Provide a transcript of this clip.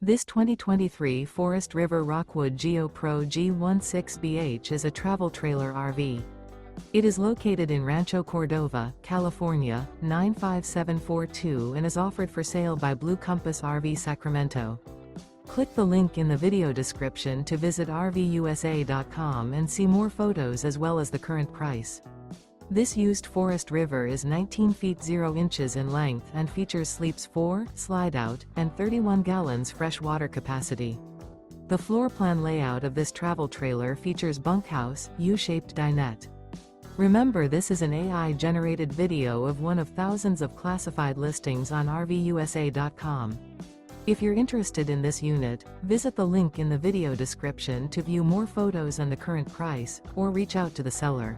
This 2023 Forest River Rockwood Geo Pro G16BH is a travel trailer RV. It is located in Rancho Cordova, California, 95742 and is offered for sale by Blue Compass RV Sacramento. Click the link in the video description to visit RVUSA.com and see more photos as well as the current price. This used Forest River is 19 feet 0 inches in length and features sleeps 4, Slideout, and 31 gallons fresh water capacity. The floor plan layout of this travel trailer features bunkhouse, U-shaped dinette. Remember, this is an AI-generated video of one of thousands of classified listings on RVUSA.com. If you're interested in this unit, visit the link in the video description to view more photos and the current price, or reach out to the seller.